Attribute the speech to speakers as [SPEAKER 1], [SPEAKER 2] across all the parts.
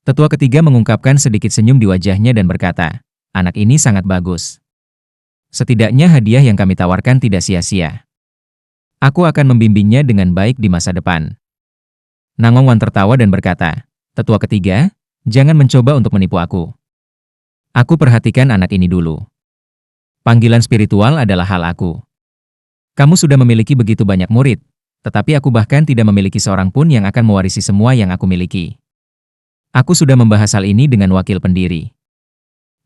[SPEAKER 1] Tetua ketiga mengungkapkan sedikit senyum di wajahnya dan berkata, anak ini sangat bagus. Setidaknya hadiah yang kami tawarkan tidak sia-sia. Aku akan membimbingnya dengan baik di masa depan. Nangongwan tertawa dan berkata, Tetua ketiga, jangan mencoba untuk menipu aku. Aku perhatikan anak ini dulu. Panggilan spiritual adalah hal aku. Kamu sudah memiliki begitu banyak murid, tetapi aku bahkan tidak memiliki seorang pun yang akan mewarisi semua yang aku miliki. Aku sudah membahas hal ini dengan wakil pendiri.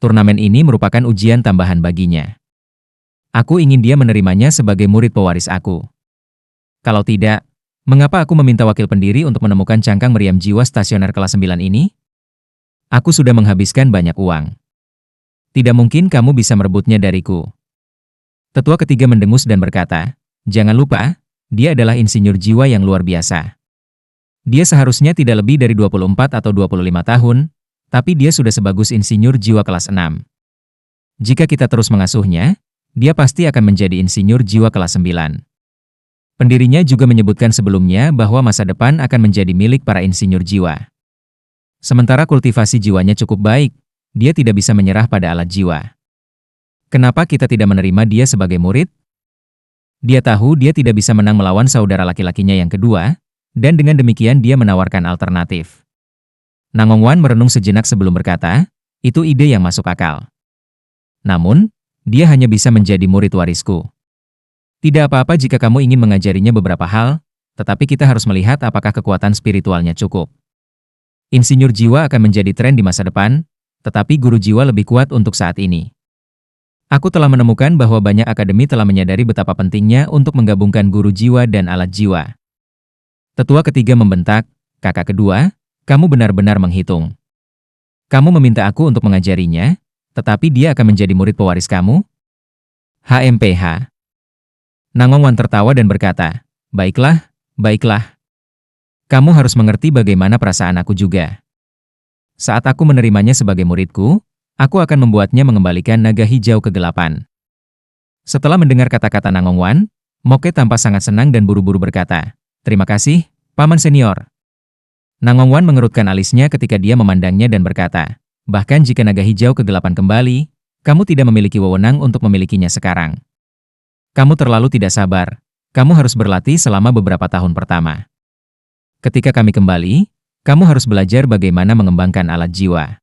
[SPEAKER 1] Turnamen ini merupakan ujian tambahan baginya. Aku ingin dia menerimanya sebagai murid pewaris aku. Kalau tidak, mengapa aku meminta wakil pendiri untuk menemukan cangkang meriam jiwa stasioner kelas 9 ini? Aku sudah menghabiskan banyak uang. Tidak mungkin kamu bisa merebutnya dariku. Tetua ketiga mendengus dan berkata, jangan lupa, dia adalah insinyur jiwa yang luar biasa. Dia seharusnya tidak lebih dari 24 atau 25 tahun, tapi dia sudah sebagus insinyur jiwa kelas 6. Jika kita terus mengasuhnya, dia pasti akan menjadi insinyur jiwa kelas 9. Pendirinya juga menyebutkan sebelumnya bahwa masa depan akan menjadi milik para insinyur jiwa. Sementara kultivasi jiwanya cukup baik, dia tidak bisa menyerah pada alat jiwa. Kenapa kita tidak menerima dia sebagai murid? Dia tahu dia tidak bisa menang melawan saudara laki-lakinya yang kedua, dan dengan demikian dia menawarkan alternatif. Nangongwan merenung sejenak sebelum berkata, itu ide yang masuk akal. Namun, dia hanya bisa menjadi murid warisku. Tidak apa-apa jika kamu ingin mengajarinya beberapa hal, tetapi kita harus melihat apakah kekuatan spiritualnya cukup. Insinyur jiwa akan menjadi tren di masa depan, tetapi guru jiwa lebih kuat untuk saat ini. Aku telah menemukan bahwa banyak akademi telah menyadari betapa pentingnya untuk menggabungkan guru jiwa dan alat jiwa. Tetua ketiga membentak, kakak kedua, kamu benar-benar menghitung. Kamu meminta aku untuk mengajarinya, tetapi dia akan menjadi murid pewaris kamu? HMPH. Nangongwan tertawa dan berkata, baiklah, baiklah. Kamu harus mengerti bagaimana perasaan aku juga. Saat aku menerimanya sebagai muridku, aku akan membuatnya mengembalikan naga hijau kegelapan. Setelah mendengar kata-kata Nangongwan, Moke tampak sangat senang dan buru-buru berkata, terima kasih, Paman Senior. Nangongwan mengerutkan alisnya ketika dia memandangnya dan berkata, bahkan jika naga hijau kegelapan kembali, kamu tidak memiliki wewenang untuk memilikinya sekarang. Kamu terlalu tidak sabar, kamu harus berlatih selama beberapa tahun pertama. Ketika kami kembali, kamu harus belajar bagaimana mengembangkan alat jiwa.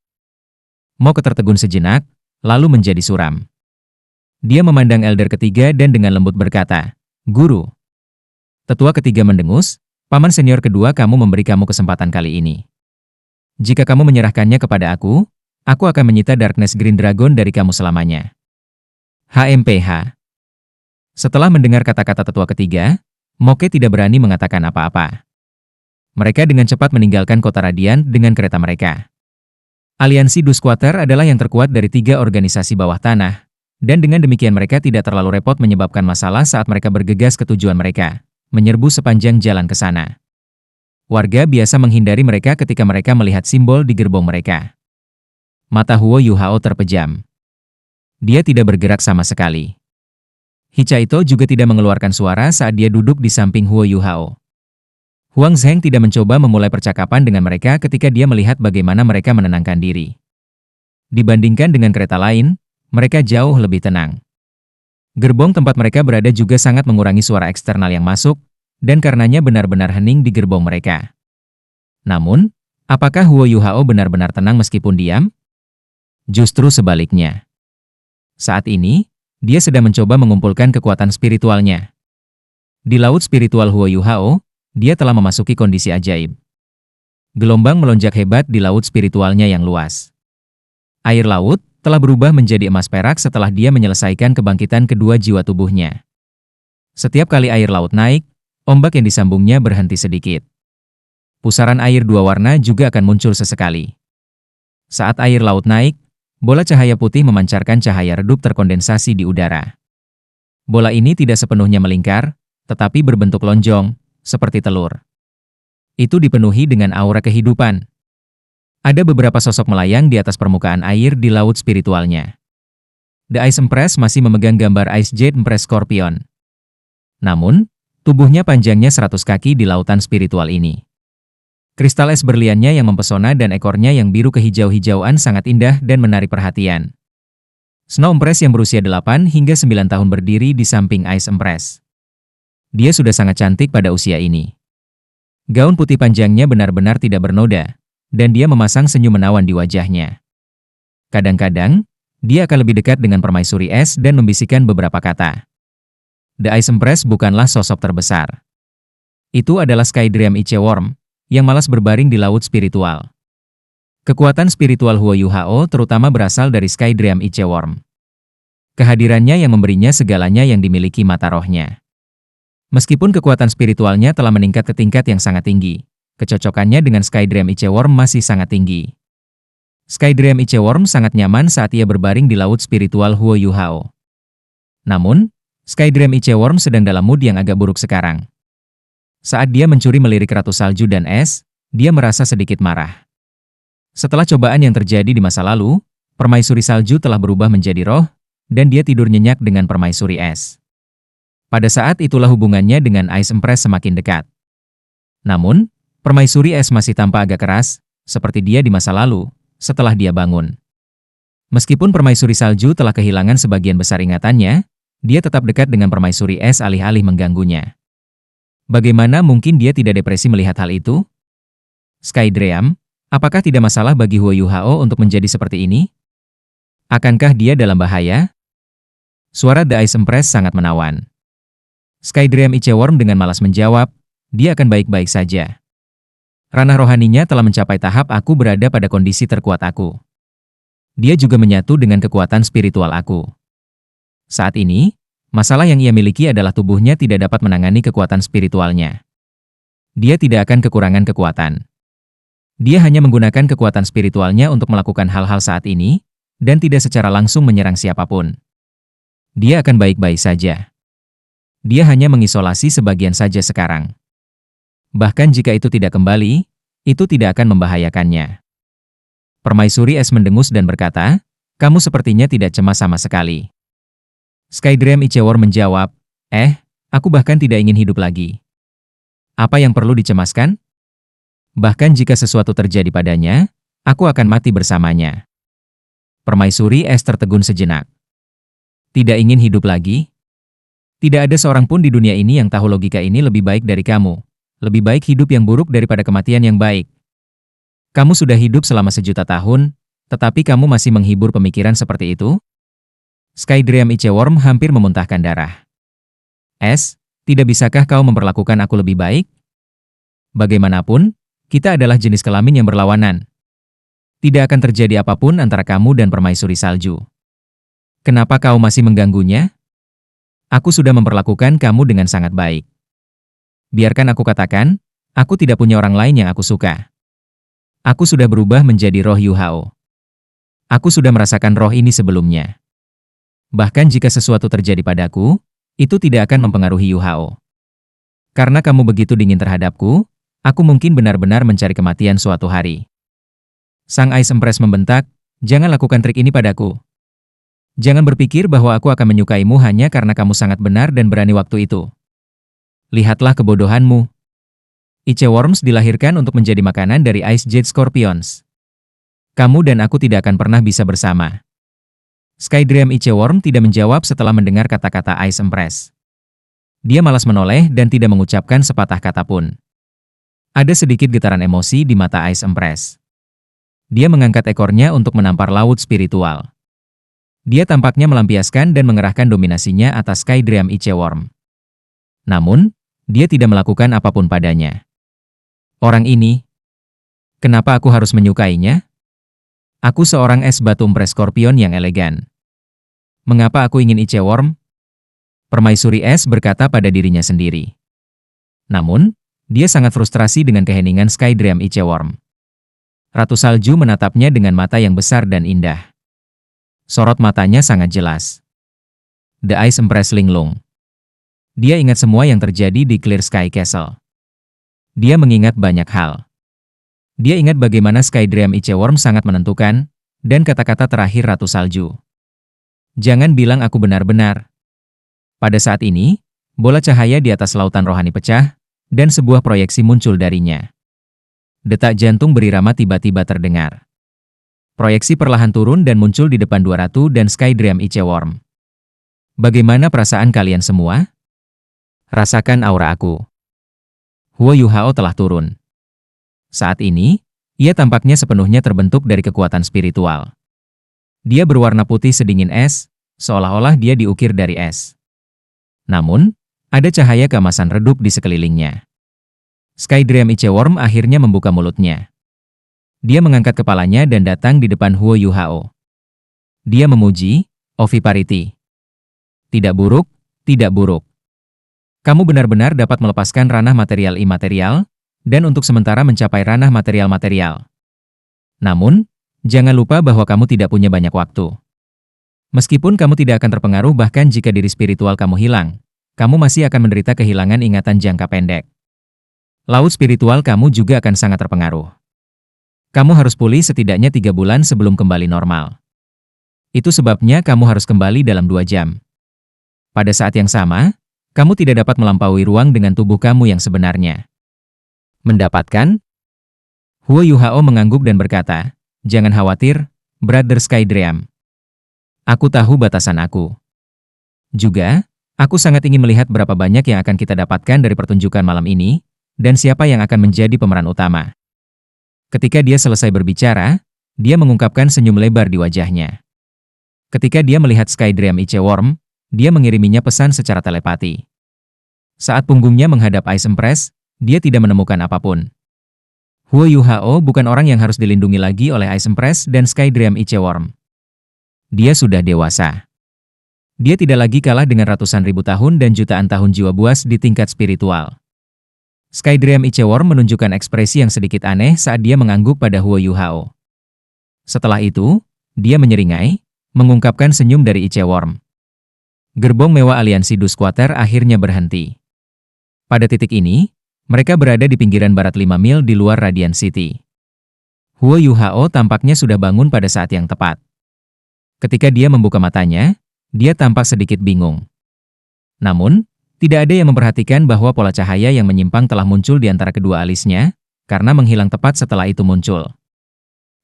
[SPEAKER 1] Moke tertegun sejenak, lalu menjadi suram. Dia memandang elder ketiga dan dengan lembut berkata, Guru. Tetua ketiga mendengus, Paman senior kedua kamu memberi kamu kesempatan kali ini. Jika kamu menyerahkannya kepada aku akan menyita Darkness Green Dragon dari kamu selamanya. HMPH. Setelah mendengar kata-kata tetua ketiga, Moke tidak berani mengatakan apa-apa. Mereka dengan cepat meninggalkan kota Radian dengan kereta mereka. Aliansi Dusquater adalah yang terkuat dari 3 organisasi bawah tanah, dan dengan demikian mereka tidak terlalu repot menyebabkan masalah saat mereka bergegas ke tujuan mereka, menyerbu sepanjang jalan ke sana. Warga biasa menghindari mereka ketika mereka melihat simbol di gerbong mereka. Mata Huo Yuhao terpejam. Dia tidak bergerak sama sekali. Hichaito juga tidak mengeluarkan suara saat dia duduk di samping Huo Yuhao. Huang Zheng tidak mencoba memulai percakapan dengan mereka ketika dia melihat bagaimana mereka menenangkan diri. Dibandingkan dengan kereta lain, mereka jauh lebih tenang. Gerbong tempat mereka berada juga sangat mengurangi suara eksternal yang masuk, dan karenanya benar-benar hening di gerbong mereka. Namun, apakah Huo Yuhao benar-benar tenang meskipun diam? Justru sebaliknya. Saat ini, dia sedang mencoba mengumpulkan kekuatan spiritualnya. Di laut spiritual Huo Yuhao, dia telah memasuki kondisi ajaib. Gelombang melonjak hebat di laut spiritualnya yang luas. Air laut telah berubah menjadi emas perak setelah dia menyelesaikan kebangkitan kedua jiwa tubuhnya. Setiap kali air laut naik, ombak yang disambungnya berhenti sedikit. Pusaran air 2 warna juga akan muncul sesekali. Saat air laut naik, bola cahaya putih memancarkan cahaya redup terkondensasi di udara. Bola ini tidak sepenuhnya melingkar, tetapi berbentuk lonjong, seperti telur. Itu dipenuhi dengan aura kehidupan. Ada beberapa sosok melayang di atas permukaan air di laut spiritualnya. The Ice Empress masih memegang gambar Ice Jade Empress Scorpion. Namun, tubuhnya panjangnya 100 kaki di lautan spiritual ini. Kristal es berliannya yang mempesona dan ekornya yang biru kehijau-hijauan sangat indah dan menarik perhatian. Snow Empress yang berusia 8 hingga 9 tahun berdiri di samping Ice Empress. Dia sudah sangat cantik pada usia ini. Gaun putih panjangnya benar-benar tidak bernoda, dan dia memasang senyum menawan di wajahnya. Kadang-kadang, dia akan lebih dekat dengan permaisuri es dan membisikkan beberapa kata. The Ice Empress bukanlah sosok terbesar. Itu adalah Skydream Iceworm, yang malas berbaring di laut spiritual. Kekuatan spiritual Huo Yuhao terutama berasal dari Skydream Iceworm. Kehadirannya yang memberinya segalanya yang dimiliki mata rohnya. Meskipun kekuatan spiritualnya telah meningkat ke tingkat yang sangat tinggi, kecocokannya dengan Skydream Iceworm masih sangat tinggi. Skydream Iceworm sangat nyaman saat ia berbaring di laut spiritual Huo Yuhao. Namun, Skydream Iceworm sedang dalam mood yang agak buruk sekarang. Saat dia mencuri melirik ratu salju dan es, dia merasa sedikit marah. Setelah cobaan yang terjadi di masa lalu, permaisuri salju telah berubah menjadi roh, dan dia tidur nyenyak dengan permaisuri es. Pada saat itulah hubungannya dengan Ice Empress semakin dekat. Namun, permaisuri es masih tampak agak keras, seperti dia di masa lalu, setelah dia bangun. Meskipun permaisuri salju telah kehilangan sebagian besar ingatannya, dia tetap dekat dengan permaisuri es alih-alih mengganggunya. Bagaimana mungkin dia tidak depresi melihat hal itu? Skydream, apakah tidak masalah bagi Huo Yuhao untuk menjadi seperti ini? Akankah dia dalam bahaya? Suara The Ice Empress sangat menawan. Skydream Iceworm dengan malas menjawab, dia akan baik-baik saja. Ranah rohaninya telah mencapai tahap aku berada pada kondisi terkuat aku. Dia juga menyatu dengan kekuatan spiritual aku. Saat ini, masalah yang ia miliki adalah tubuhnya tidak dapat menangani kekuatan spiritualnya. Dia tidak akan kekurangan kekuatan. Dia hanya menggunakan kekuatan spiritualnya untuk melakukan hal-hal saat ini, dan tidak secara langsung menyerang siapapun. Dia akan baik-baik saja. Dia hanya mengisolasi sebagian saja sekarang. Bahkan jika itu tidak kembali, itu tidak akan membahayakannya. Permaisuri es mendengus dan berkata, kamu sepertinya tidak cemas sama sekali. Skydream Iceworm menjawab, aku bahkan tidak ingin hidup lagi. Apa yang perlu dicemaskan? Bahkan jika sesuatu terjadi padanya, aku akan mati bersamanya. Permaisuri es tertegun sejenak. Tidak ingin hidup lagi? Tidak ada seorang pun di dunia ini yang tahu logika ini lebih baik dari kamu. Lebih baik hidup yang buruk daripada kematian yang baik. Kamu sudah hidup selama 1.000.000 tahun, tetapi kamu masih menghibur pemikiran seperti itu? Skydream Iceworm hampir memuntahkan darah. Tidak bisakah kau memperlakukan aku lebih baik? Bagaimanapun, kita adalah jenis kelamin yang berlawanan. Tidak akan terjadi apapun antara kamu dan permaisuri salju. Kenapa kau masih mengganggunya? Aku sudah memperlakukan kamu dengan sangat baik. Biarkan aku katakan, aku tidak punya orang lain yang aku suka. Aku sudah berubah menjadi roh Yuhao. Aku sudah merasakan roh ini sebelumnya. Bahkan jika sesuatu terjadi padaku, itu tidak akan mempengaruhi Yuhao. Karena kamu begitu dingin terhadapku, aku mungkin benar-benar mencari kematian suatu hari. Sang Ice Empress membentak, jangan lakukan trik ini padaku. Jangan berpikir bahwa aku akan menyukaimu hanya karena kamu sangat benar dan berani waktu itu. Lihatlah kebodohanmu. Iceworms dilahirkan untuk menjadi makanan dari Ice Jade Scorpions. Kamu dan aku tidak akan pernah bisa bersama. Skydream Iceworm tidak menjawab setelah mendengar kata-kata Ice Empress. Dia malas menoleh dan tidak mengucapkan sepatah kata pun. Ada sedikit getaran emosi di mata Ice Empress. Dia mengangkat ekornya untuk menampar laut spiritual. Dia tampaknya melampiaskan dan mengerahkan dominasinya atas Skydream Iceworm. Namun, dia tidak melakukan apapun padanya. Orang ini, kenapa aku harus menyukainya? Aku seorang es batu Empress Scorpion yang elegan. Mengapa aku ingin Iceworm? Permaisuri es berkata pada dirinya sendiri. Namun, dia sangat frustrasi dengan keheningan Skydream Iceworm. Ratu Salju menatapnya dengan mata yang besar dan indah. Sorot matanya sangat jelas. The Ice Empress linglung. Dia ingat semua yang terjadi di Clear Sky Castle. Dia mengingat banyak hal. Dia ingat bagaimana Skydream Iceworm sangat menentukan, dan kata-kata terakhir Ratu Salju. Jangan bilang aku benar-benar. Pada saat ini, bola cahaya di atas lautan rohani pecah, dan sebuah proyeksi muncul darinya. Detak jantung berirama tiba-tiba terdengar. Proyeksi perlahan turun dan muncul di depan dua ratu dan Skydream Iceworm. Bagaimana perasaan kalian semua? Rasakan aura aku. Huo Yuhao telah turun. Saat ini, ia tampaknya sepenuhnya terbentuk dari kekuatan spiritual. Dia berwarna putih sedingin es, seolah-olah dia diukir dari es. Namun, ada cahaya keemasan redup di sekelilingnya. Skydream Iceworm akhirnya membuka mulutnya. Dia mengangkat kepalanya dan datang di depan Huo Yuhao. Dia memuji, Oviparity. Tidak buruk, tidak buruk. Kamu benar-benar dapat melepaskan ranah material imaterial, dan untuk sementara mencapai ranah material-material. Namun, jangan lupa bahwa kamu tidak punya banyak waktu. Meskipun kamu tidak akan terpengaruh bahkan jika diri spiritual kamu hilang, kamu masih akan menderita kehilangan ingatan jangka pendek. Laut spiritual kamu juga akan sangat terpengaruh. Kamu harus pulih setidaknya 3 bulan sebelum kembali normal. Itu sebabnya kamu harus kembali dalam 2 jam. Pada saat yang sama, kamu tidak dapat melampaui ruang dengan tubuh kamu yang sebenarnya. Mendapatkan? Huo Yuhao mengangguk dan berkata, jangan khawatir, Brother Skydream. Aku tahu batasan aku. Juga, aku sangat ingin melihat berapa banyak yang akan kita dapatkan dari pertunjukan malam ini, dan siapa yang akan menjadi pemeran utama. Ketika dia selesai berbicara, dia mengungkapkan senyum lebar di wajahnya. Ketika dia melihat Skydream Iceworm, dia mengiriminya pesan secara telepati. Saat punggungnya menghadap Ice Empress, dia tidak menemukan apapun. Huo Yuhao bukan orang yang harus dilindungi lagi oleh Ice Empress dan Skydream Iceworm. Dia sudah dewasa. Dia tidak lagi kalah dengan ratusan ribu tahun dan jutaan tahun jiwa buas di tingkat spiritual. Skydream Iceworm menunjukkan ekspresi yang sedikit aneh saat dia mengangguk pada Huo Yuhao. Setelah itu, dia menyeringai, mengungkapkan senyum dari Iceworm. Gerbong mewah aliansi Dusquater akhirnya berhenti. Pada titik ini, mereka berada di pinggiran barat 5 mil di luar Radiant City. Huo Yuhao tampaknya sudah bangun pada saat yang tepat. Ketika dia membuka matanya, dia tampak sedikit bingung. Namun, tidak ada yang memperhatikan bahwa pola cahaya yang menyimpang telah muncul di antara kedua alisnya, karena menghilang tepat setelah itu muncul.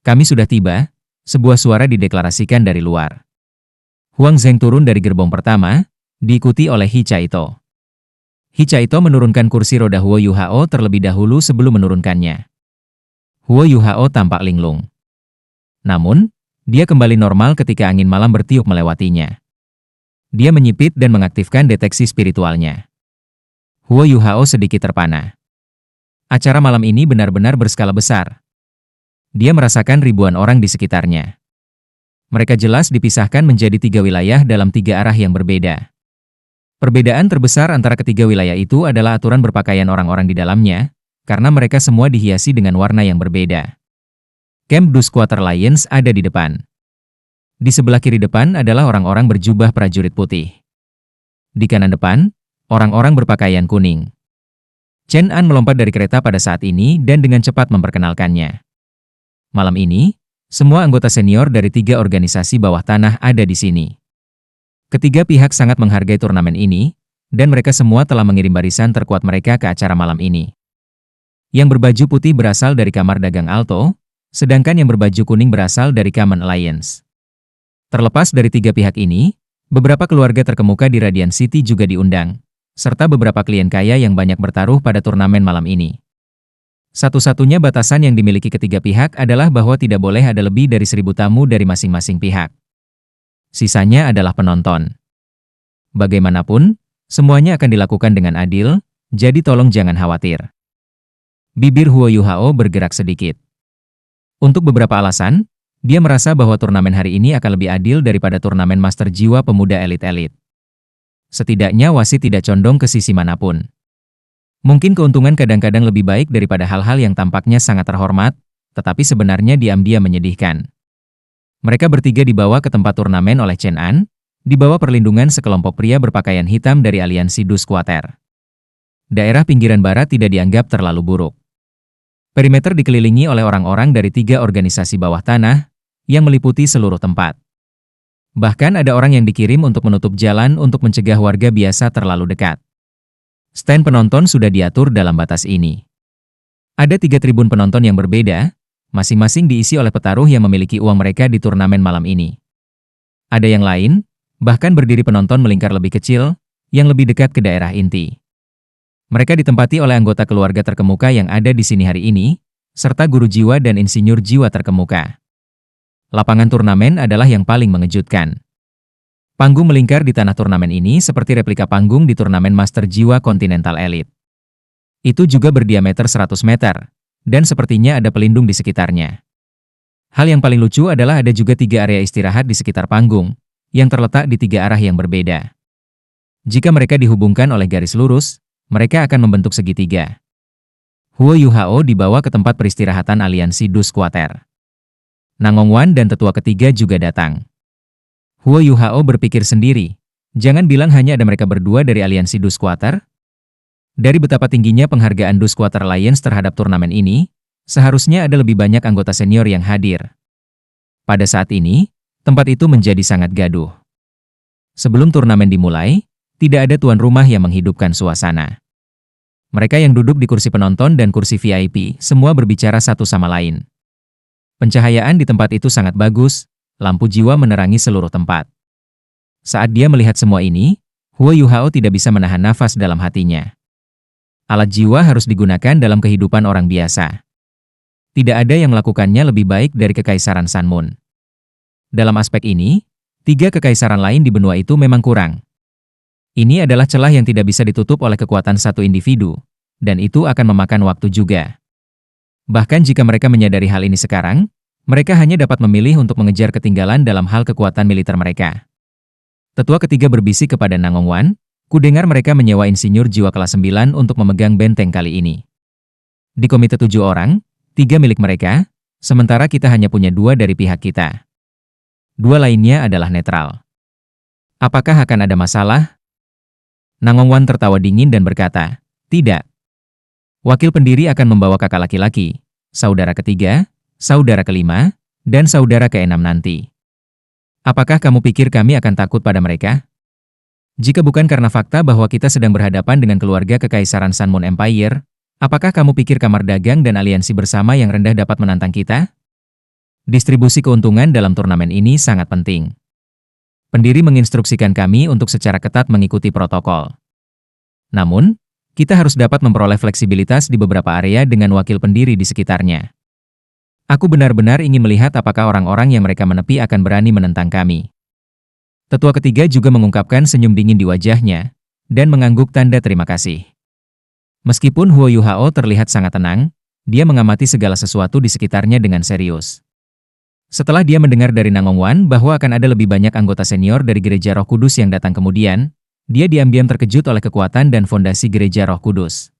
[SPEAKER 1] Kami sudah tiba, sebuah suara dideklarasikan dari luar. Huang Zheng turun dari gerbong pertama, diikuti oleh He Chaito. He Chaito menurunkan kursi roda Huo Yuhao terlebih dahulu sebelum menurunkannya. Huo Yuhao tampak linglung. Namun, dia kembali normal ketika angin malam bertiup melewatinya. Dia menyipit dan mengaktifkan deteksi spiritualnya. Huo Yuhao sedikit terpana. Acara malam ini benar-benar berskala besar. Dia merasakan ribuan orang di sekitarnya. Mereka jelas dipisahkan menjadi 3 wilayah dalam 3 arah yang berbeda. Perbedaan terbesar antara ketiga wilayah itu adalah aturan berpakaian orang-orang di dalamnya, karena mereka semua dihiasi dengan warna yang berbeda. Camp Dusquater Lions ada di depan. Di sebelah kiri depan adalah orang-orang berjubah prajurit putih. Di kanan depan, orang-orang berpakaian kuning. Chen An melompat dari kereta pada saat ini dan dengan cepat memperkenalkannya. Malam ini, semua anggota senior dari 3 organisasi bawah tanah ada di sini. Ketiga pihak sangat menghargai turnamen ini, dan mereka semua telah mengirim barisan terkuat mereka ke acara malam ini. Yang berbaju putih berasal dari Kamar Dagang Alto, sedangkan yang berbaju kuning berasal dari Common Alliance. Terlepas dari 3 pihak ini, beberapa keluarga terkemuka di Radiant City juga diundang, serta beberapa klien kaya yang banyak bertaruh pada turnamen malam ini. Satu-satunya batasan yang dimiliki ketiga pihak adalah bahwa tidak boleh ada lebih dari 1.000 tamu dari masing-masing pihak. Sisanya adalah penonton. Bagaimanapun, semuanya akan dilakukan dengan adil, jadi tolong jangan khawatir. Bibir Huo Yuhao bergerak sedikit. Untuk beberapa alasan, dia merasa bahwa turnamen hari ini akan lebih adil daripada turnamen Master Jiwa Pemuda Elit-Elit. Setidaknya wasit tidak condong ke sisi manapun. Mungkin keuntungan kadang-kadang lebih baik daripada hal-hal yang tampaknya sangat terhormat, tetapi sebenarnya diam-diam menyedihkan. Mereka bertiga dibawa ke tempat turnamen oleh Chen An, di bawah perlindungan sekelompok pria berpakaian hitam dari aliansi Dusquater. Daerah pinggiran barat tidak dianggap terlalu buruk. Perimeter dikelilingi oleh orang-orang dari 3 organisasi bawah tanah, yang meliputi seluruh tempat. Bahkan ada orang yang dikirim untuk menutup jalan untuk mencegah warga biasa terlalu dekat. Stand penonton sudah diatur dalam batas ini. Ada 3 tribun penonton yang berbeda, masing-masing diisi oleh petaruh yang memiliki uang mereka di turnamen malam ini. Ada yang lain, bahkan berdiri penonton melingkar lebih kecil, yang lebih dekat ke daerah inti. Mereka ditempati oleh anggota keluarga terkemuka yang ada di sini hari ini, serta guru jiwa dan insinyur jiwa terkemuka. Lapangan turnamen adalah yang paling mengejutkan. Panggung melingkar di tanah turnamen ini seperti replika panggung di turnamen Master Jiwa Continental Elite. Itu juga berdiameter 100 meter, dan sepertinya ada pelindung di sekitarnya. Hal yang paling lucu adalah ada juga 3 area istirahat di sekitar panggung, yang terletak di 3 arah yang berbeda. Jika mereka dihubungkan oleh garis lurus, mereka akan membentuk segitiga. Huo Yuhao dibawa ke tempat peristirahatan aliansi Du Squatter. Nangongwan dan tetua ketiga juga datang. Huo Yuhao berpikir sendiri, jangan bilang hanya ada mereka berdua dari aliansi Du Squatter. Dari betapa tingginya penghargaan Du Squatter Alliance terhadap turnamen ini, seharusnya ada lebih banyak anggota senior yang hadir. Pada saat ini, tempat itu menjadi sangat gaduh. Sebelum turnamen dimulai, tidak ada tuan rumah yang menghidupkan suasana. Mereka yang duduk di kursi penonton dan kursi VIP semua berbicara satu sama lain. Pencahayaan di tempat itu sangat bagus, lampu jiwa menerangi seluruh tempat. Saat dia melihat semua ini, Huo Yuhao tidak bisa menahan nafas dalam hatinya. Alat jiwa harus digunakan dalam kehidupan orang biasa. Tidak ada yang melakukannya lebih baik dari Kekaisaran Sanmun. Dalam aspek ini, 3 kekaisaran lain di benua itu memang kurang. Ini adalah celah yang tidak bisa ditutup oleh kekuatan satu individu, dan itu akan memakan waktu juga. Bahkan jika mereka menyadari hal ini sekarang, mereka hanya dapat memilih untuk mengejar ketinggalan dalam hal kekuatan militer mereka. Tetua ketiga berbisik kepada Nangongwan, kudengar mereka menyewa insinyur jiwa kelas 9 untuk memegang benteng kali ini. Di komite 7 orang, 3 milik mereka, sementara kita hanya punya 2 dari pihak kita. 2 lainnya adalah netral. Apakah akan ada masalah? Nangongwan tertawa dingin dan berkata, tidak. Wakil pendiri akan membawa kakak laki-laki, saudara ketiga, saudara kelima, dan saudara keenam nanti. Apakah kamu pikir kami akan takut pada mereka? Jika bukan karena fakta bahwa kita sedang berhadapan dengan keluarga Kekaisaran Sanmun Empire, apakah kamu pikir kamar dagang dan aliansi bersama yang rendah dapat menantang kita? Distribusi keuntungan dalam turnamen ini sangat penting. Pendiri menginstruksikan kami untuk secara ketat mengikuti protokol. Namun, kita harus dapat memperoleh fleksibilitas di beberapa area dengan wakil pendiri di sekitarnya. Aku benar-benar ingin melihat apakah orang-orang yang mereka menepi akan berani menentang kami. Tetua ketiga juga mengungkapkan senyum dingin di wajahnya, dan mengangguk tanda terima kasih. Meskipun Huo Yuhao terlihat sangat tenang, dia mengamati segala sesuatu di sekitarnya dengan serius. Setelah dia mendengar dari Nangongwan bahwa akan ada lebih banyak anggota senior dari Gereja Roh Kudus yang datang kemudian, dia diam-diam terkejut oleh kekuatan dan fondasi Gereja Roh Kudus.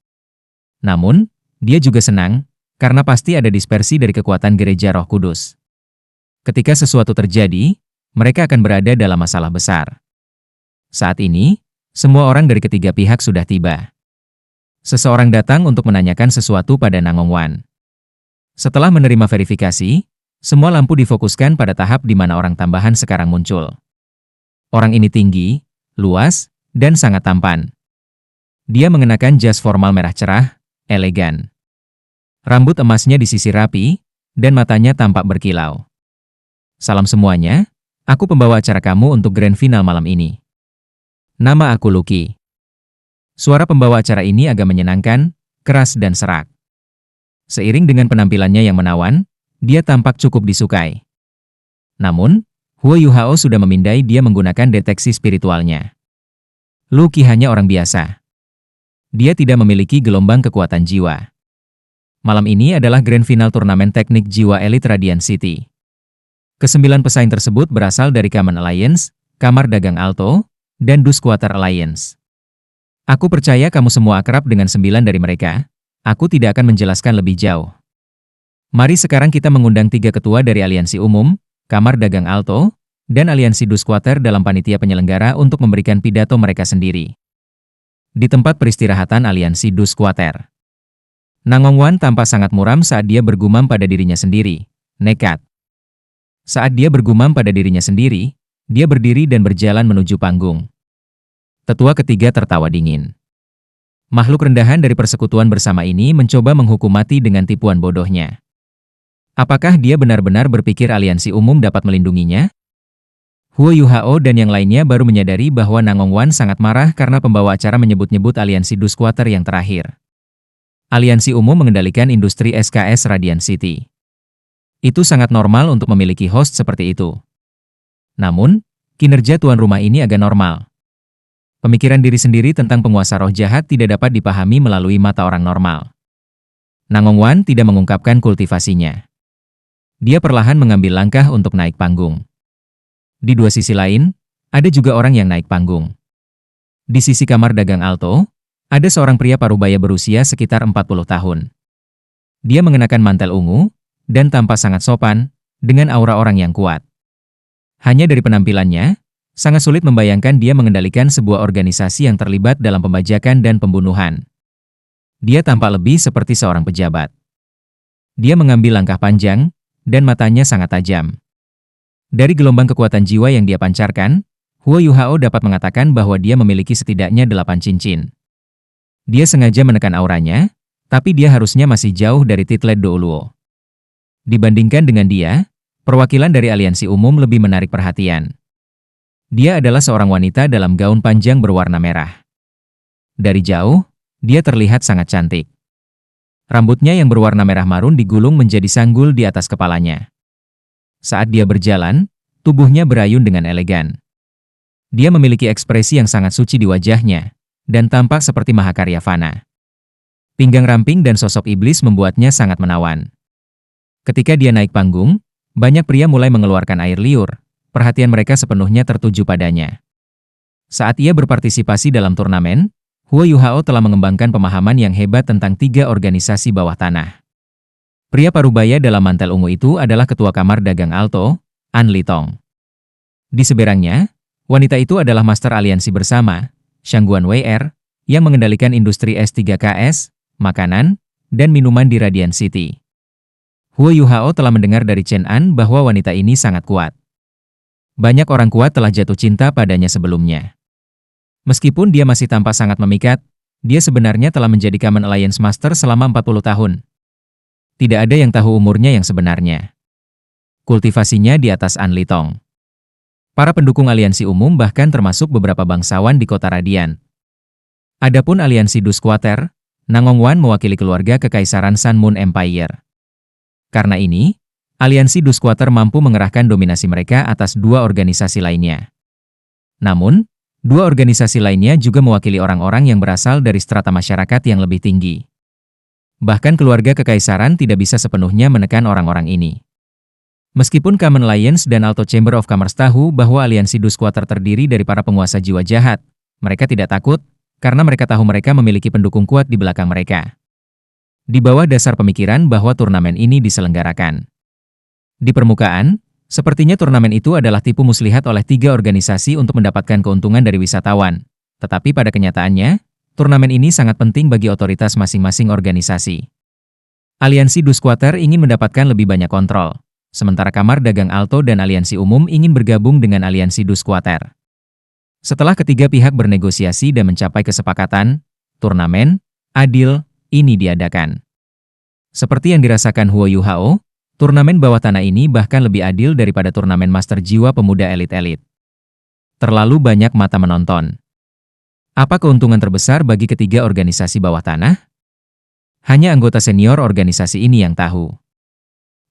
[SPEAKER 1] Namun, dia juga senang, karena pasti ada dispersi dari kekuatan Gereja Roh Kudus. Ketika sesuatu terjadi, mereka akan berada dalam masalah besar. Saat ini, semua orang dari ketiga pihak sudah tiba. Seseorang datang untuk menanyakan sesuatu pada Nangongwan. Setelah menerima verifikasi, semua lampu difokuskan pada tahap di mana orang tambahan sekarang muncul. Orang ini tinggi, luas, dan sangat tampan. Dia mengenakan jas formal merah cerah, elegan. Rambut emasnya disisir rapi, dan matanya tampak berkilau. Salam semuanya, aku pembawa acara kamu untuk grand final malam ini. Nama aku Lucky. Suara pembawa acara ini agak menyenangkan, keras dan serak. Seiring dengan penampilannya yang menawan, dia tampak cukup disukai. Namun, Huo Yuhao sudah memindai dia menggunakan deteksi spiritualnya. Lucky hanya orang biasa. Dia tidak memiliki gelombang kekuatan jiwa. Malam ini adalah grand final turnamen teknik jiwa elit Radiant City. Kesembilan pesaing tersebut berasal dari Common Alliance, Kamar Dagang Alto, dan Du Squatter Alliance. Aku percaya kamu semua akrab dengan 9 dari mereka. Aku tidak akan menjelaskan lebih jauh. Mari sekarang kita mengundang 3 ketua dari Aliansi Umum, Kamar Dagang Alto, dan Aliansi Du Squatter dalam panitia penyelenggara untuk memberikan pidato mereka sendiri. Di tempat peristirahatan Aliansi Du Squatter. Nangongwan tampak sangat muram saat dia bergumam pada dirinya sendiri. Nekat. Saat dia bergumam pada dirinya sendiri, dia berdiri dan berjalan menuju panggung. Tetua ketiga tertawa dingin. Makhluk rendahan dari persekutuan bersama ini mencoba menghukum mati dengan tipuan bodohnya. Apakah dia benar-benar berpikir aliansi umum dapat melindunginya? Huo Yuhao dan yang lainnya baru menyadari bahwa Nangong Wan sangat marah karena pembawa acara menyebut-nyebut aliansi Dusquater yang terakhir. Aliansi umum mengendalikan industri SKS Radiant City. Itu sangat normal untuk memiliki host seperti itu. Namun, kinerja tuan rumah ini agak normal. Pemikiran diri sendiri tentang penguasa roh jahat tidak dapat dipahami melalui mata orang normal. Nangong Wan tidak mengungkapkan kultivasinya. Dia perlahan mengambil langkah untuk naik panggung. Di dua sisi lain, ada juga orang yang naik panggung. Di sisi kamar dagang Alto, ada seorang pria parubaya berusia sekitar 40 tahun. Dia mengenakan mantel ungu, dan tampak sangat sopan, dengan aura orang yang kuat. Hanya dari penampilannya, sangat sulit membayangkan dia mengendalikan sebuah organisasi yang terlibat dalam pembajakan dan pembunuhan. Dia tampak lebih seperti seorang pejabat. Dia mengambil langkah panjang, dan matanya sangat tajam. Dari gelombang kekuatan jiwa yang dia pancarkan, Huo Yuhao dapat mengatakan bahwa dia memiliki setidaknya 8 cincin. Dia sengaja menekan auranya, tapi dia harusnya masih jauh dari Titlet Douluo. Dibandingkan dengan dia, perwakilan dari aliansi umum lebih menarik perhatian. Dia adalah seorang wanita dalam gaun panjang berwarna merah. Dari jauh, dia terlihat sangat cantik. Rambutnya yang berwarna merah marun digulung menjadi sanggul di atas kepalanya. Saat dia berjalan, tubuhnya berayun dengan elegan. Dia memiliki ekspresi yang sangat suci di wajahnya, dan tampak seperti mahakarya fana. Pinggang ramping dan sosok iblis membuatnya sangat menawan. Ketika dia naik panggung, banyak pria mulai mengeluarkan air liur, perhatian mereka sepenuhnya tertuju padanya. Saat ia berpartisipasi dalam turnamen, Huo Yuhao telah mengembangkan pemahaman yang hebat tentang 3 organisasi bawah tanah. Pria parubaya dalam mantel ungu itu adalah ketua kamar dagang Alto, An Litong. Di seberangnya, wanita itu adalah master aliansi bersama, Shangguan Wei Er, yang mengendalikan industri S3KS, makanan, dan minuman di Radiant City. Huo Yuhao telah mendengar dari Chen An bahwa wanita ini sangat kuat. Banyak orang kuat telah jatuh cinta padanya sebelumnya. Meskipun dia masih tampak sangat memikat, dia sebenarnya telah menjadi Common Alliance Master selama 40 tahun. Tidak ada yang tahu umurnya yang sebenarnya. Kultivasinya di atas An Litong. Para pendukung aliansi umum bahkan termasuk beberapa bangsawan di kota Radiant. Adapun aliansi Dusquater, Nangong Wan mewakili keluarga kekaisaran Sun Moon Empire. Karena ini, aliansi Dusquater mampu mengerahkan dominasi mereka atas 2 organisasi lainnya. Namun, 2 organisasi lainnya juga mewakili orang-orang yang berasal dari strata masyarakat yang lebih tinggi. Bahkan keluarga kekaisaran tidak bisa sepenuhnya menekan orang-orang ini. Meskipun Common Alliance dan Alto Chamber of Commerce tahu bahwa aliansi Dusquater terdiri dari para penguasa jiwa jahat, mereka tidak takut, karena mereka tahu mereka memiliki pendukung kuat di belakang mereka. Di bawah dasar pemikiran bahwa turnamen ini diselenggarakan. Di permukaan, sepertinya turnamen itu adalah tipu muslihat oleh 3 organisasi untuk mendapatkan keuntungan dari wisatawan. Tetapi pada kenyataannya, turnamen ini sangat penting bagi otoritas masing-masing organisasi. Aliansi Dusquater ingin mendapatkan lebih banyak kontrol, sementara Kamar Dagang Alto dan Aliansi Umum ingin bergabung dengan Aliansi Dusquater. Setelah ketiga pihak bernegosiasi dan mencapai kesepakatan, turnamen adil ini diadakan. Seperti yang dirasakan Huo Yuhao, turnamen bawah tanah ini bahkan lebih adil daripada turnamen Master Jiwa Pemuda Elit-Elit. Terlalu banyak mata menonton. Apa keuntungan terbesar bagi ketiga organisasi bawah tanah? Hanya anggota senior organisasi ini yang tahu.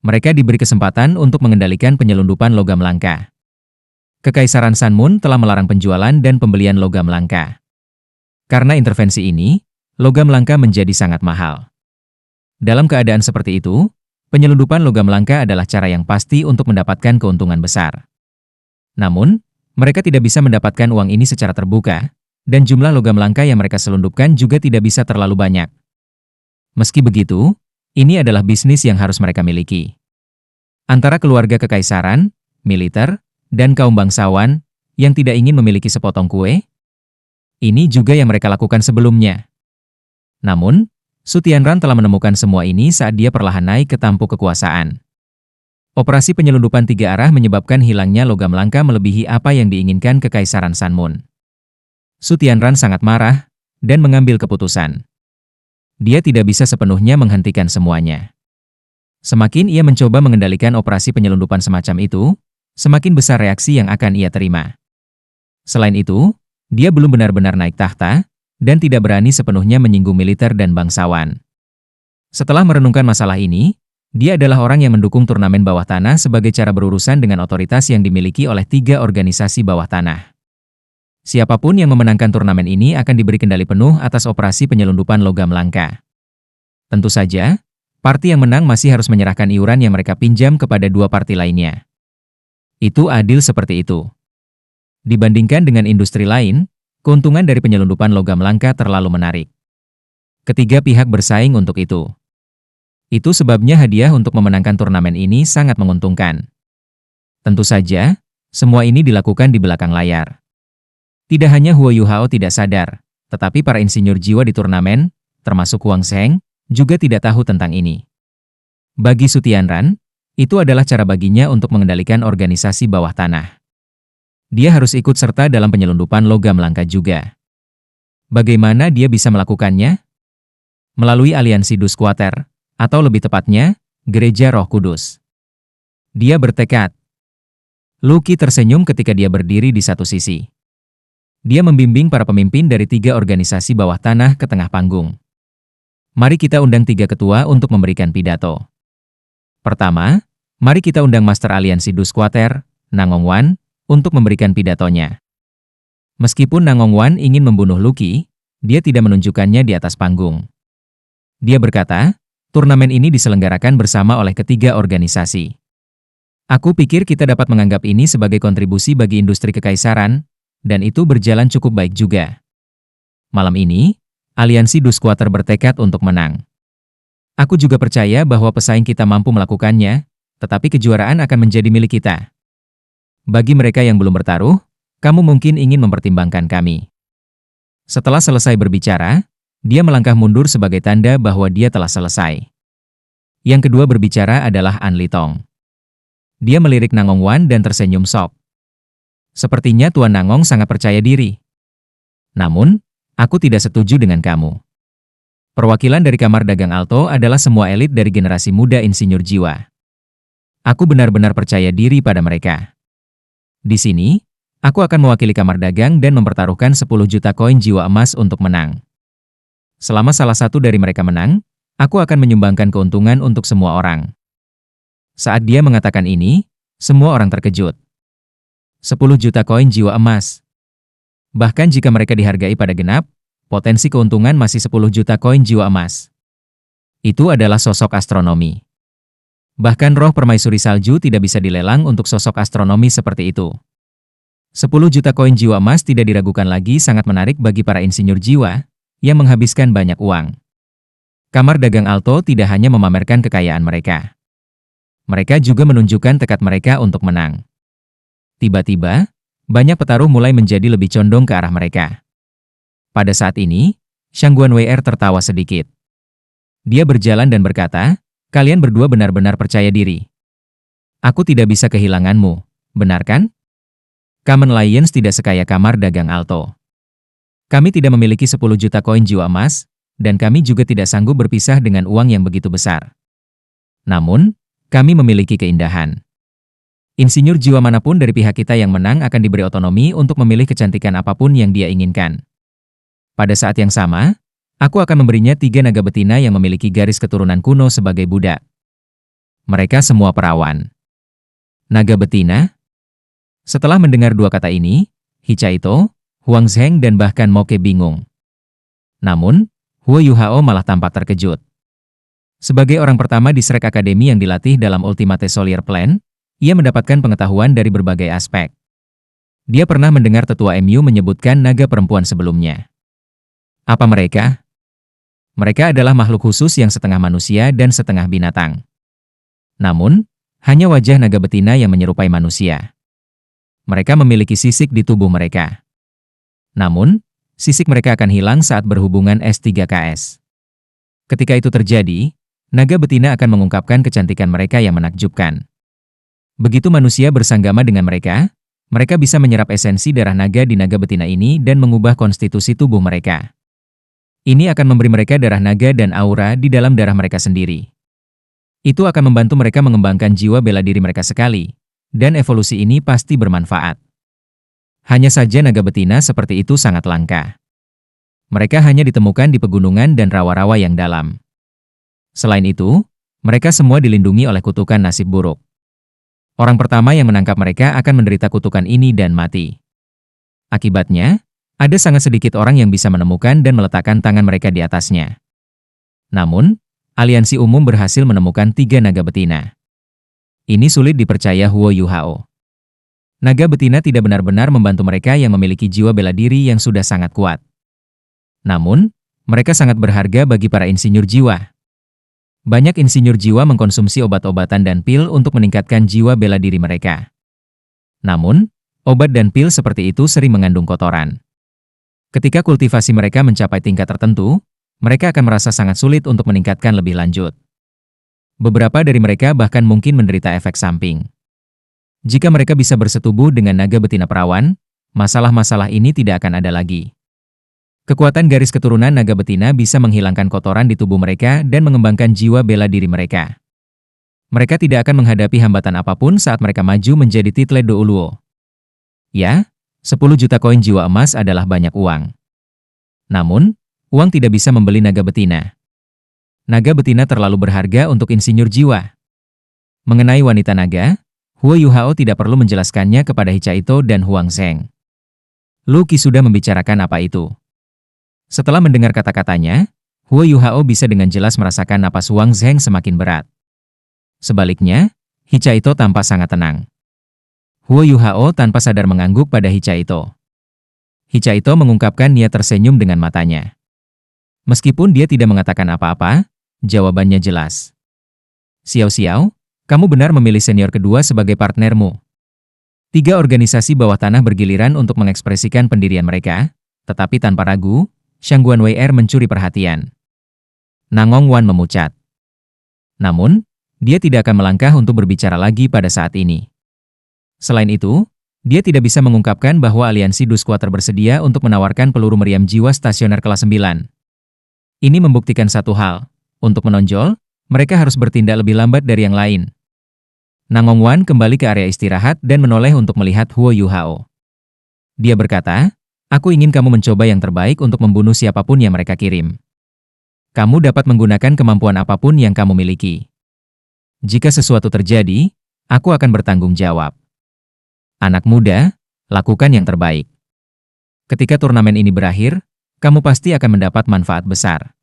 [SPEAKER 1] Mereka diberi kesempatan untuk mengendalikan penyelundupan logam langka. Kekaisaran Sun Moon telah melarang penjualan dan pembelian logam langka. Karena intervensi ini, logam langka menjadi sangat mahal. Dalam keadaan seperti itu, penyelundupan logam langka adalah cara yang pasti untuk mendapatkan keuntungan besar. Namun, mereka tidak bisa mendapatkan uang ini secara terbuka, dan jumlah logam langka yang mereka selundupkan juga tidak bisa terlalu banyak. Meski begitu, ini adalah bisnis yang harus mereka miliki. Antara keluarga kekaisaran, militer, dan kaum bangsawan yang tidak ingin memiliki sepotong kue, ini juga yang mereka lakukan sebelumnya. Namun, Su Tianran telah menemukan semua ini saat dia perlahan naik ke tampuk kekuasaan. Operasi penyelundupan 3 arah menyebabkan hilangnya logam langka melebihi apa yang diinginkan Kekaisaran Sun Moon. Su Tianran sangat marah, dan mengambil keputusan. Dia tidak bisa sepenuhnya menghentikan semuanya. Semakin ia mencoba mengendalikan operasi penyelundupan semacam itu, semakin besar reaksi yang akan ia terima. Selain itu, dia belum benar-benar naik tahta, dan tidak berani sepenuhnya menyinggung militer dan bangsawan. Setelah merenungkan masalah ini, dia adalah orang yang mendukung turnamen bawah tanah sebagai cara berurusan dengan otoritas yang dimiliki oleh 3 organisasi bawah tanah. Siapapun yang memenangkan turnamen ini akan diberi kendali penuh atas operasi penyelundupan logam langka. Tentu saja, parti yang menang masih harus menyerahkan iuran yang mereka pinjam kepada 2 parti lainnya. Itu adil seperti itu. Dibandingkan dengan industri lain, keuntungan dari penyelundupan logam langka terlalu menarik. Ketiga pihak bersaing untuk itu. Itu sebabnya hadiah untuk memenangkan turnamen ini sangat menguntungkan. Tentu saja, semua ini dilakukan di belakang layar. Tidak hanya Huo Yuhao tidak sadar, tetapi para insinyur jiwa di turnamen, termasuk Huang Zheng, juga tidak tahu tentang ini. Bagi Su Tianran, itu adalah cara baginya untuk mengendalikan organisasi bawah tanah. Dia harus ikut serta dalam penyelundupan logam langka juga. Bagaimana dia bisa melakukannya? Melalui aliansi Dus Quater, atau lebih tepatnya, Gereja Roh Kudus. Dia bertekad. Lucky tersenyum ketika dia berdiri di satu sisi. Dia membimbing para pemimpin dari 3 organisasi bawah tanah ke tengah panggung. Mari kita undang 3 ketua untuk memberikan pidato. Pertama, mari kita undang Master Aliansi Dus Quater, Nangong Wan, untuk memberikan pidatonya. Meskipun Nangong Wan ingin membunuh Lucky, dia tidak menunjukkannya di atas panggung. Dia berkata, turnamen ini diselenggarakan bersama oleh ketiga organisasi. Aku pikir kita dapat menganggap ini sebagai kontribusi bagi industri kekaisaran, dan itu berjalan cukup baik juga. Malam ini, aliansi Dus Quater bertekad untuk menang. Aku juga percaya bahwa pesaing kita mampu melakukannya, tetapi kejuaraan akan menjadi milik kita. Bagi mereka yang belum bertaruh, kamu mungkin ingin mempertimbangkan kami. Setelah selesai berbicara, dia melangkah mundur sebagai tanda bahwa dia telah selesai. Yang kedua berbicara adalah An Litong. Dia melirik Nangong Wan dan tersenyum sok. Sepertinya Tuan Nangong sangat percaya diri. Namun, aku tidak setuju dengan kamu. Perwakilan dari Kamar Dagang Alto adalah semua elit dari generasi muda insinyur jiwa. Aku benar-benar percaya diri pada mereka. Di sini, aku akan mewakili Kamar Dagang dan mempertaruhkan 10 juta koin jiwa emas untuk menang. Selama salah satu dari mereka menang, aku akan menyumbangkan keuntungan untuk semua orang. Saat dia mengatakan ini, semua orang terkejut. 10 juta koin jiwa emas. Bahkan jika mereka dihargai pada genap, potensi keuntungan masih 10 juta koin jiwa emas. Itu adalah sosok astronomi. Bahkan roh permaisuri salju tidak bisa dilelang untuk sosok astronomi seperti itu. 10 juta koin jiwa emas tidak diragukan lagi sangat menarik bagi para insinyur jiwa yang menghabiskan banyak uang. Kamar Dagang Alto tidak hanya memamerkan kekayaan mereka. Mereka juga menunjukkan tekad mereka untuk menang. Tiba-tiba, banyak petarung mulai menjadi lebih condong ke arah mereka. Pada saat ini, Shangguan WR tertawa sedikit. Dia berjalan dan berkata, kalian berdua benar-benar percaya diri. Aku tidak bisa kehilanganmu, benar kan? Kamen Lions tidak sekaya Kamar Dagang Alto. Kami tidak memiliki 10 juta koin jiwa emas, dan kami juga tidak sanggup berpisah dengan uang yang begitu besar. Namun, kami memiliki keindahan. Insinyur jiwa manapun dari pihak kita yang menang akan diberi otonomi untuk memilih kecantikan apapun yang dia inginkan. Pada saat yang sama, aku akan memberinya 3 naga betina yang memiliki garis keturunan kuno sebagai budak. Mereka semua perawan. Naga betina? Setelah mendengar 2 kata ini, Hichaito, Huang Zheng dan bahkan Moke bingung. Namun, Huo Yuhao malah tampak terkejut. Sebagai orang pertama di Shrek Academy yang dilatih dalam Ultimate Soldier Plan, ia mendapatkan pengetahuan dari berbagai aspek. Dia pernah mendengar tetua MU menyebutkan naga perempuan sebelumnya. Apa mereka? Mereka adalah makhluk khusus yang setengah manusia dan setengah binatang. Namun, hanya wajah naga betina yang menyerupai manusia. Mereka memiliki sisik di tubuh mereka. Namun, sisik mereka akan hilang saat berhubungan S3KS. Ketika itu terjadi, naga betina akan mengungkapkan kecantikan mereka yang menakjubkan. Begitu manusia bersanggama dengan mereka, mereka bisa menyerap esensi darah naga di naga betina ini dan mengubah konstitusi tubuh mereka. Ini akan memberi mereka darah naga dan aura di dalam darah mereka sendiri. Itu akan membantu mereka mengembangkan jiwa bela diri mereka sekali, dan evolusi ini pasti bermanfaat. Hanya saja naga betina seperti itu sangat langka. Mereka hanya ditemukan di pegunungan dan rawa-rawa yang dalam. Selain itu, mereka semua dilindungi oleh kutukan nasib buruk. Orang pertama yang menangkap mereka akan menderita kutukan ini dan mati. Akibatnya, ada sangat sedikit orang yang bisa menemukan dan meletakkan tangan mereka di atasnya. Namun, aliansi umum berhasil menemukan 3 naga betina. Ini sulit dipercaya Huo Yuhao. Naga betina tidak benar-benar membantu mereka yang memiliki jiwa bela diri yang sudah sangat kuat. Namun, mereka sangat berharga bagi para insinyur jiwa. Banyak insinyur jiwa mengkonsumsi obat-obatan dan pil untuk meningkatkan jiwa bela diri mereka. Namun, obat dan pil seperti itu sering mengandung kotoran. Ketika kultivasi mereka mencapai tingkat tertentu, mereka akan merasa sangat sulit untuk meningkatkan lebih lanjut. Beberapa dari mereka bahkan mungkin menderita efek samping. Jika mereka bisa bersetubuh dengan naga betina perawan, masalah-masalah ini tidak akan ada lagi. Kekuatan garis keturunan naga betina bisa menghilangkan kotoran di tubuh mereka dan mengembangkan jiwa bela diri mereka. Mereka tidak akan menghadapi hambatan apapun saat mereka maju menjadi title Douluo. Ya, 10 juta koin jiwa emas adalah banyak uang. Namun, uang tidak bisa membeli naga betina. Naga betina terlalu berharga untuk insinyur jiwa. Mengenai wanita naga, Huo Yuhao tidak perlu menjelaskannya kepada Hichaito dan Huang Zheng. Lu Qi sudah membicarakan apa itu. Setelah mendengar kata-katanya, Huo Yuhao bisa dengan jelas merasakan napas Huang Zheng semakin berat. Sebaliknya, Hichaito tampak sangat tenang. Huo Yuhao tanpa sadar mengangguk pada Hichaito. Hichaito mengungkapkan niat tersenyum dengan matanya. Meskipun dia tidak mengatakan apa-apa, jawabannya jelas. Xiao Xiao, kamu benar memilih senior kedua sebagai partnermu. 3 organisasi bawah tanah bergiliran untuk mengekspresikan pendirian mereka, tetapi tanpa ragu, Shangguan Wei mencuri perhatian. Nangong Wan memucat. Namun, dia tidak akan melangkah untuk berbicara lagi pada saat ini. Selain itu, dia tidak bisa mengungkapkan bahwa aliansi Dusquater bersedia untuk menawarkan peluru meriam jiwa stasioner kelas 9. Ini membuktikan satu hal. Untuk menonjol, mereka harus bertindak lebih lambat dari yang lain. Nangong Wan kembali ke area istirahat dan menoleh untuk melihat Huo Yuhao. Dia berkata, aku ingin kamu mencoba yang terbaik untuk membunuh siapapun yang mereka kirim. Kamu dapat menggunakan kemampuan apapun yang kamu miliki. Jika sesuatu terjadi, aku akan bertanggung jawab. Anak muda, lakukan yang terbaik. Ketika turnamen ini berakhir, kamu pasti akan mendapat manfaat besar.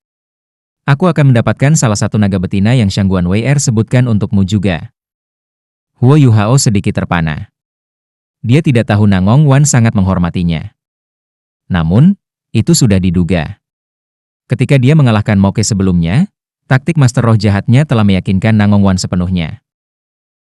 [SPEAKER 1] Aku akan mendapatkan salah satu naga betina yang Shangguan Wei sebutkan untukmu juga. Huo Yuhao sedikit terpana. Dia tidak tahu Nangong Wan sangat menghormatinya. Namun, itu sudah diduga. Ketika dia mengalahkan Moke sebelumnya, taktik Master Roh jahatnya telah meyakinkan Nangong Wan sepenuhnya.